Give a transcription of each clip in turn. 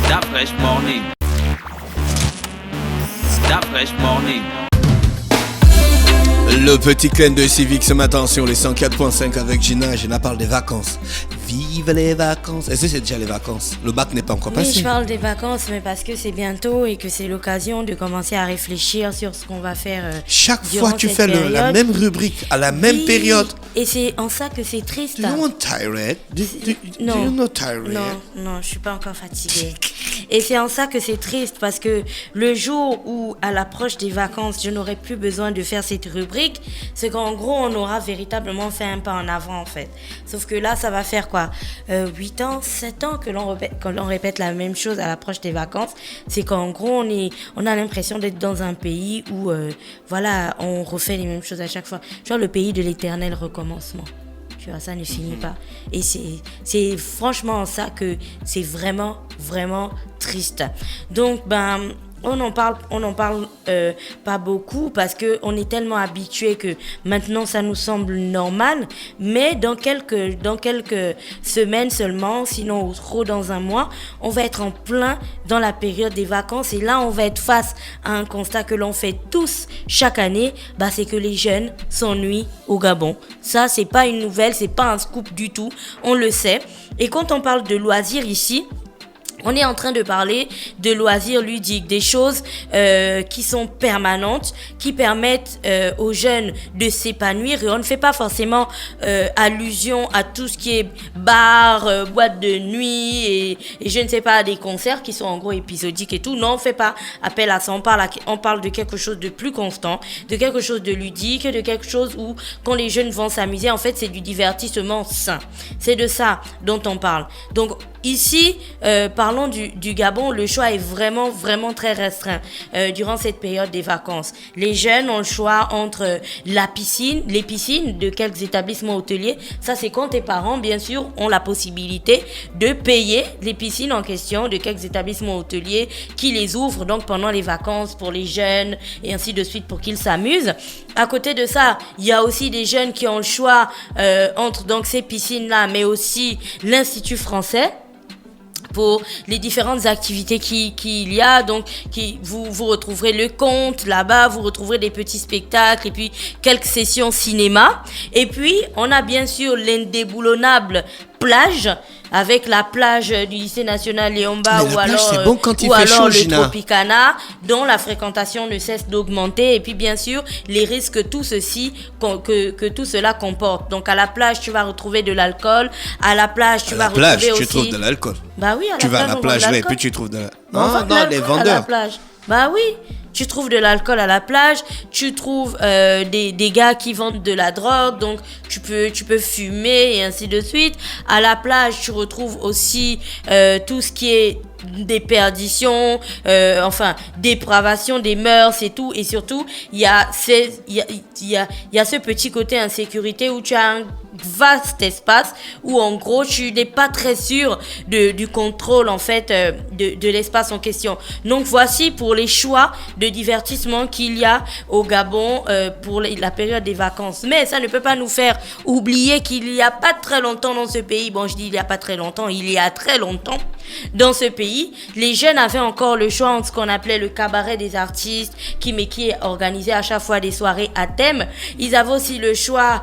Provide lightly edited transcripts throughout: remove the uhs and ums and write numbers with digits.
That fresh morning. That fresh morning. Le petit clin de Civic ce matin sur les 104.5 avec Gina. Gina parle des vacances. Vive les vacances. Est-ce que c'est déjà les vacances? Le bac n'est pas encore passé. Oui, je parle des vacances, mais parce que c'est bientôt et que c'est l'occasion de commencer à réfléchir sur ce qu'on va faire. Chaque fois, tu fais la même rubrique à la même période. Et c'est en ça que c'est triste. Do you want tired? Do you not tired? Non, je suis pas encore fatiguée. Et c'est en ça que c'est triste parce que le jour où, à l'approche des vacances, je n'aurai plus besoin de faire cette rubrique, c'est qu'en gros, on aura véritablement fait un pas en avant, en fait. Sauf que là, ça va faire quoi 8 ans, 7 ans que l'on répète la même chose à l'approche des vacances. C'est qu'en gros, on a l'impression d'être dans un pays où, on refait les mêmes choses à chaque fois. Genre le pays de l'éternel recommencement. Tu vois, ça ne finit pas. Et c'est franchement ça que c'est vraiment, vraiment triste. Donc, on en parle pas beaucoup parce que on est tellement habitué que maintenant ça nous semble normal, mais dans quelques semaines seulement, sinon trop dans un mois, on va être en plein dans la période des vacances et là on va être face à un constat que l'on fait tous chaque année, c'est que les jeunes s'ennuient au Gabon. Ça c'est pas une nouvelle, c'est pas un scoop du tout, on le sait. Et quand on parle de loisirs ici, on est en train de parler de loisirs ludiques, des choses qui sont permanentes, qui permettent aux jeunes de s'épanouir. Et on ne fait pas forcément allusion à tout ce qui est bar, boîte de nuit et je ne sais pas, des concerts qui sont en gros épisodiques et tout. Non, on ne fait pas appel à ça. On parle de quelque chose de plus constant, de quelque chose de ludique, de quelque chose où quand les jeunes vont s'amuser, en fait, c'est du divertissement sain. C'est de ça dont on parle. Donc, ici, parlons du Gabon, le choix est vraiment, vraiment très restreint durant cette période des vacances. Les jeunes ont le choix entre les piscines de quelques établissements hôteliers. Ça, c'est quand tes parents, bien sûr, ont la possibilité de payer les piscines en question de quelques établissements hôteliers qui les ouvrent donc pendant les vacances pour les jeunes et ainsi de suite pour qu'ils s'amusent. À côté de ça, il y a aussi des jeunes qui ont le choix entre donc ces piscines-là, mais aussi l'Institut français, pour les différentes activités qu'il y a. Donc, vous retrouverez le conte là-bas, vous retrouverez des petits spectacles et puis quelques sessions cinéma. Et puis, on a bien sûr l'indéboulonnable plage, avec la plage du lycée national Léomba ou alors le Tropicana, dont la fréquentation ne cesse d'augmenter. Et puis bien sûr, les risques que tout cela comporte. Donc à la plage, tu vas retrouver de l'alcool. À la plage, tu vas retrouver aussi... tu trouves de l'alcool. Oui, tu vas à la plage, et puis tu trouves de l'alcool. Non, les vendeurs. À la plage. Oui. Tu trouves de l'alcool à la plage, tu trouves des gars qui vendent de la drogue, donc tu peux fumer et ainsi de suite. À la plage, tu retrouves aussi tout ce qui est déperdition, dépravation des mœurs et tout. Et surtout, il y a ce petit côté insécurité où tu as un vaste espace où en gros tu n'es pas très sûr du contrôle en fait de l'espace en question. Donc voici pour les choix de divertissement qu'il y a au Gabon pour la période des vacances. Mais ça ne peut pas nous faire oublier qu'il y a pas très longtemps dans ce pays, je dis il y a pas très longtemps, il y a très longtemps dans ce pays, les jeunes avaient encore le choix entre ce qu'on appelait le cabaret des artistes qui organisait à chaque fois des soirées à thème. Ils avaient aussi le choix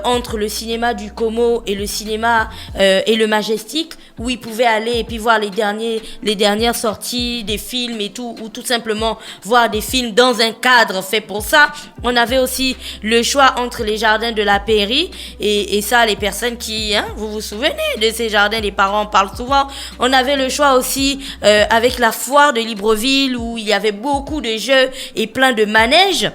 entre le cinéma du Como et le cinéma et le Majestic, où ils pouvaient aller et puis voir les dernières sorties des films et tout, ou tout simplement voir des films dans un cadre fait pour ça. On avait aussi le choix entre les jardins de la Pairie et ça, les personnes qui, vous vous souvenez de ces jardins, les parents en parlent souvent. On avait le choix aussi avec la foire de Libreville où il y avait beaucoup de jeux et plein de manèges.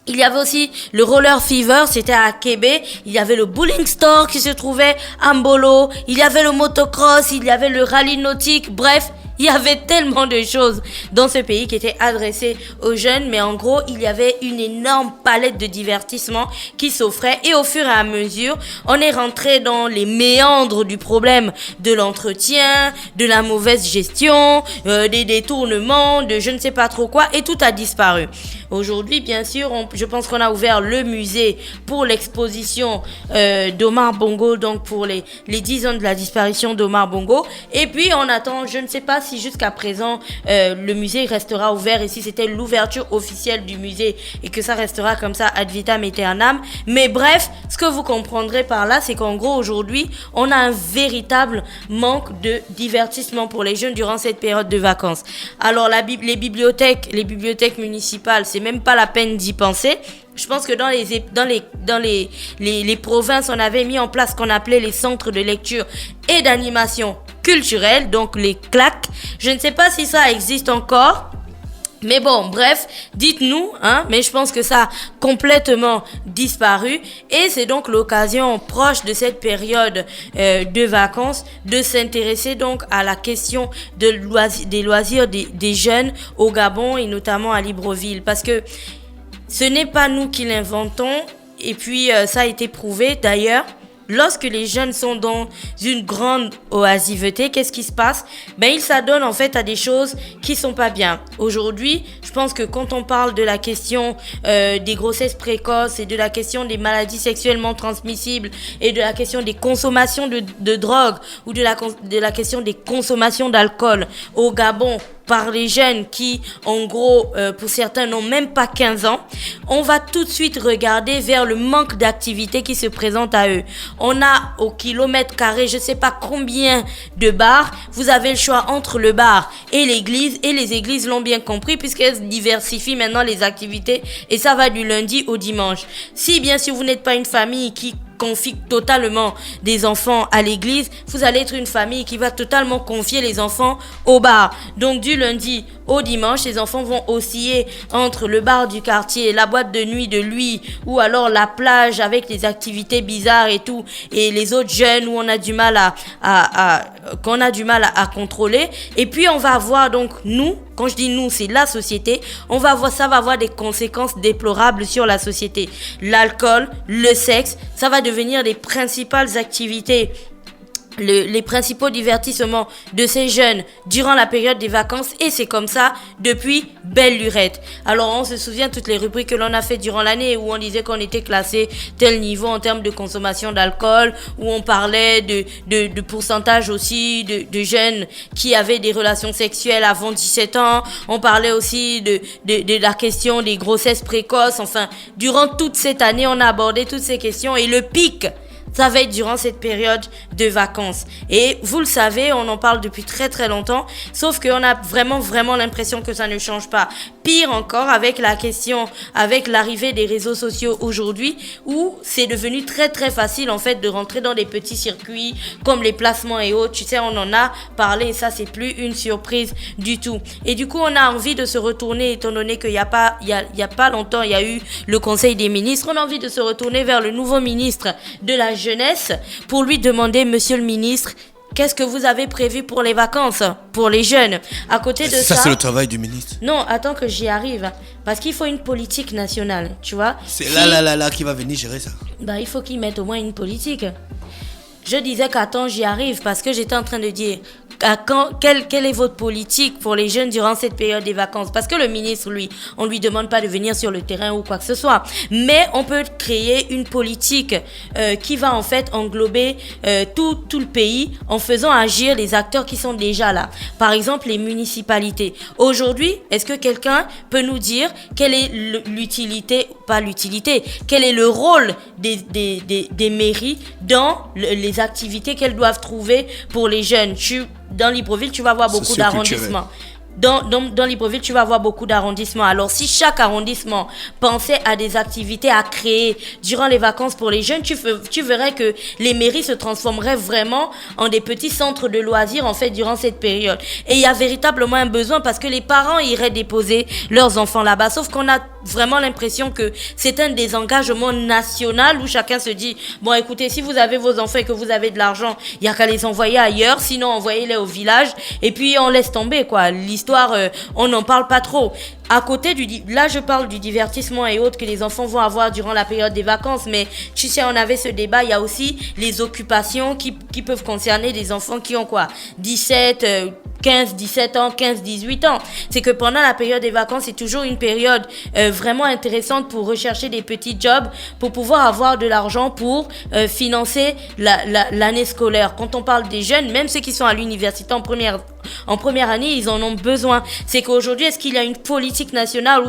Il y avait aussi le Roller Fever, c'était à Québec. Il y avait le Bowling Store qui se trouvait à Mbolo. Il y avait le motocross, il y avait le rallye nautique. Bref, il y avait tellement de choses dans ce pays qui étaient adressées aux jeunes. Mais en gros, il y avait une énorme palette de divertissement qui s'offrait. Et au fur et à mesure, on est rentré dans les méandres du problème de l'entretien, de la mauvaise gestion, des détournements, de je ne sais pas trop quoi. Et tout a disparu. Aujourd'hui, bien sûr, je pense qu'on a ouvert le musée pour l'exposition d'Omar Bongo, donc pour les 10 ans de la disparition d'Omar Bongo. Et puis, on attend, je ne sais pas si jusqu'à présent, le musée restera ouvert et si c'était l'ouverture officielle du musée et que ça restera comme ça ad vitam aeternam. Mais bref, ce que vous comprendrez par là, c'est qu'en gros, aujourd'hui, on a un véritable manque de divertissement pour les jeunes durant cette période de vacances. Alors, les bibliothèques municipales, c'est même pas la peine d'y penser. Je pense que dans les provinces, on avait mis en place ce qu'on appelait les centres de lecture et d'animation culturelle, donc les CLAC. Je ne sais pas si ça existe encore. Mais bon, bref, dites-nous, mais je pense que ça a complètement disparu et c'est donc l'occasion proche de cette période de vacances de s'intéresser donc à la question des loisirs des jeunes au Gabon et notamment à Libreville parce que ce n'est pas nous qui l'inventons et puis ça a été prouvé d'ailleurs. Lorsque les jeunes sont dans une grande oisiveté, qu'est-ce qui se passe? Ils s'adonnent en fait à des choses qui sont pas bien. Aujourd'hui, je pense que quand on parle de la question des grossesses précoces et de la question des maladies sexuellement transmissibles et de la question des consommations de drogue ou de la question des consommations d'alcool au Gabon, par les jeunes qui, en gros, pour certains, n'ont même pas 15 ans, on va tout de suite regarder vers le manque d'activité qui se présente à eux. On a au kilomètre carré, je ne sais pas combien de bars. Vous avez le choix entre le bar et l'église. Et les églises l'ont bien compris puisqu'elles diversifient maintenant les activités. Et ça va du lundi au dimanche. Si bien sûr vous n'êtes pas une famille qui confie totalement des enfants à l'église, vous allez être une famille qui va totalement confier les enfants au bar. Donc du lundi au dimanche, les enfants vont osciller entre le bar du quartier, la boîte de nuit de lui, ou alors la plage avec les activités bizarres et tout, et les autres jeunes où on a du mal à contrôler. Et puis on va avoir donc nous, quand je dis nous, c'est la société, ça va avoir des conséquences déplorables sur la société. L'alcool, le sexe, ça va devenir les principales activités, les principaux divertissements de ces jeunes durant la période des vacances et c'est comme ça depuis belle lurette. Alors on se souvient toutes les rubriques que l'on a fait durant l'année où on disait qu'on était classé tel niveau en termes de consommation d'alcool, où on parlait de pourcentage aussi de jeunes qui avaient des relations sexuelles avant 17 ans. On parlait aussi de la question des grossesses précoces. Enfin, durant toute cette année, on a abordé toutes ces questions et le pic, ça va être durant cette période de vacances. Et vous le savez, on en parle depuis très très longtemps, sauf qu'on a vraiment l'impression que ça ne change pas. Pire encore avec avec l'arrivée des réseaux sociaux aujourd'hui, où c'est devenu très très facile en fait de rentrer dans des petits circuits comme les placements et autres. Tu sais, on en a parlé et ça c'est plus une surprise du tout. Et du coup, on a envie de se retourner, étant donné qu'il y a pas longtemps, il y a eu le Conseil des ministres, on a envie de se retourner vers le nouveau ministre de la jeunesse pour lui demander, monsieur le ministre, qu'est-ce que vous avez prévu pour les vacances, pour les jeunes? À côté de ça... Ça, c'est le travail du ministre. Non, attends que j'y arrive. Parce qu'il faut une politique nationale, tu vois. C'est là qui va venir gérer ça. Il faut qu'ils mettent au moins une politique. Je disais qu'attends, j'y arrive parce que j'étais en train de dire... Quelle est votre politique pour les jeunes durant cette période des vacances? Parce que le ministre, lui, on lui demande pas de venir sur le terrain ou quoi que ce soit. Mais on peut créer une politique qui va en fait englober tout le pays en faisant agir les acteurs qui sont déjà là. Par exemple, les municipalités. Aujourd'hui, est-ce que quelqu'un peut nous dire quelle est quel est le rôle des mairies dans les activités qu'elles doivent trouver pour les jeunes? Dans Libreville, tu vas voir beaucoup d'arrondissements. Dans Libreville, tu vas voir beaucoup d'arrondissements. Alors, si chaque arrondissement pensait à des activités à créer durant les vacances pour les jeunes, tu verrais que les mairies se transformeraient vraiment en des petits centres de loisirs, en fait, durant cette période. Et il y a véritablement un besoin parce que les parents iraient déposer leurs enfants là-bas. Sauf qu'on a vraiment l'impression que c'est un désengagement national où chacun se dit, bon, écoutez, si vous avez vos enfants et que vous avez de l'argent, il y a qu'à les envoyer ailleurs, sinon envoyez-les au village et puis on laisse tomber, quoi. L'histoire, on n'en parle pas trop. À côté là, je parle du divertissement et autres que les enfants vont avoir durant la période des vacances, mais tu sais, on avait ce débat, il y a aussi les occupations qui peuvent concerner des enfants qui ont 17, 15, 17 ans, 15, 18 ans. C'est que pendant la période des vacances, c'est toujours une période vraiment intéressante pour rechercher des petits jobs, pour pouvoir avoir de l'argent pour financer l'année scolaire. Quand on parle des jeunes, même ceux qui sont à l'université en première année, ils en ont besoin. C'est qu'aujourd'hui, est-ce qu'il y a une politique nationale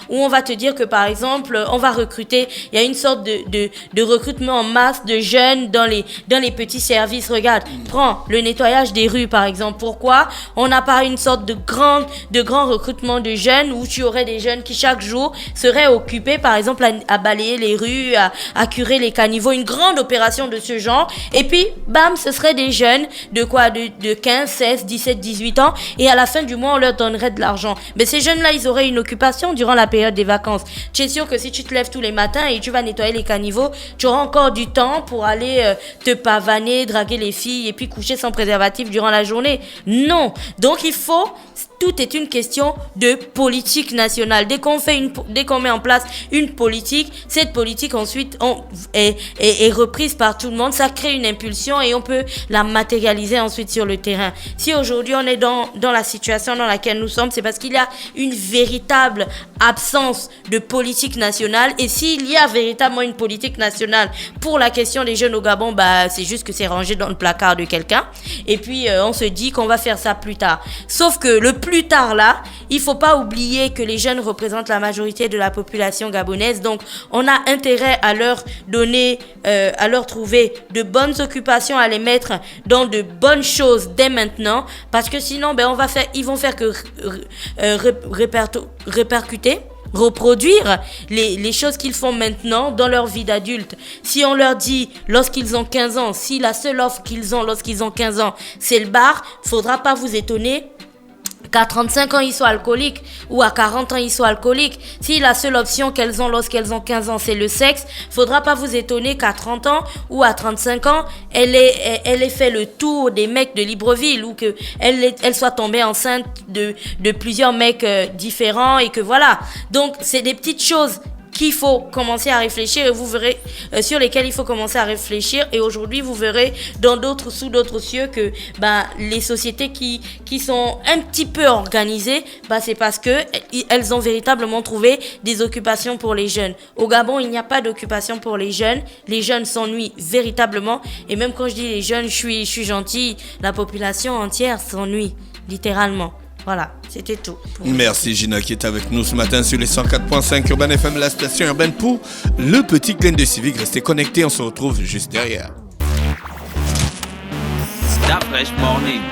où on va te dire que par exemple, on va recruter, il y a une sorte de recrutement en masse de jeunes dans les petits services. Regarde, prends le nettoyage des rues par exemple. Pourquoi on n'a pas une sorte de grand recrutement de jeunes où tu aurais des jeunes qui chaque jour seraient occupés par exemple à balayer les rues, à curer les caniveaux, une grande opération de ce genre, et puis bam, ce serait des jeunes de 15, 16, 17, 18 ans, et à la fin du mois on leur donnerait de l'argent. Mais ces jeunes-là, ils auraient une occupation durant la période des vacances. Tu es sûr que si tu te lèves tous les matins et tu vas nettoyer les caniveaux, tu auras encore du temps pour aller te pavaner, draguer les filles et puis coucher sans préservatif durant la journée. Non. Donc tout est une question de politique nationale. Dès qu'on met en place une politique, cette politique ensuite est reprise par tout le monde. Ça crée une impulsion et on peut la matérialiser ensuite sur le terrain. Si aujourd'hui on est dans la situation dans laquelle nous sommes, c'est parce qu'il y a une véritable absence de politique nationale. Et s'il y a véritablement une politique nationale pour la question des jeunes au Gabon, c'est juste que c'est rangé dans le placard de quelqu'un. Et puis on se dit qu'on va faire ça plus tard. Sauf que le plus tard là, il faut pas oublier que les jeunes représentent la majorité de la population gabonaise. Donc on a intérêt à leur donner, à leur trouver de bonnes occupations, à les mettre dans de bonnes choses dès maintenant, parce que sinon ils vont faire que reproduire les choses qu'ils font maintenant dans leur vie d'adulte. Si on leur dit lorsqu'ils ont 15 ans, si la seule offre qu'ils ont lorsqu'ils ont 15 ans, c'est le bar, faudra pas vous étonner qu'à 35 ans, ils soient alcooliques ou à 40 ans, ils soient alcooliques. Si la seule option qu'elles ont lorsqu'elles ont 15 ans, c'est le sexe, faudra pas vous étonner qu'à 30 ans ou à 35 ans, elle ait fait le tour des mecs de Libreville ou qu'elle soit tombée enceinte de plusieurs mecs différents et que voilà. Donc, c'est des petites choses qu'il faut commencer à réfléchir et vous verrez sur lesquels il faut commencer à réfléchir. Et aujourd'hui vous verrez sous d'autres cieux que les sociétés qui sont un petit peu organisées, c'est parce que elles ont véritablement trouvé des occupations pour les jeunes. Au Gabon, il n'y a pas d'occupation pour les jeunes s'ennuient véritablement, et même quand je dis les jeunes, je suis gentil, la population entière s'ennuie littéralement. Voilà, c'était tout. Merci Gina qui est avec nous ce matin sur les 104.5 Urban FM, la station urbaine pour le petit Glen de Civic. Restez connectés, on se retrouve juste derrière. Stop Fresh Morning.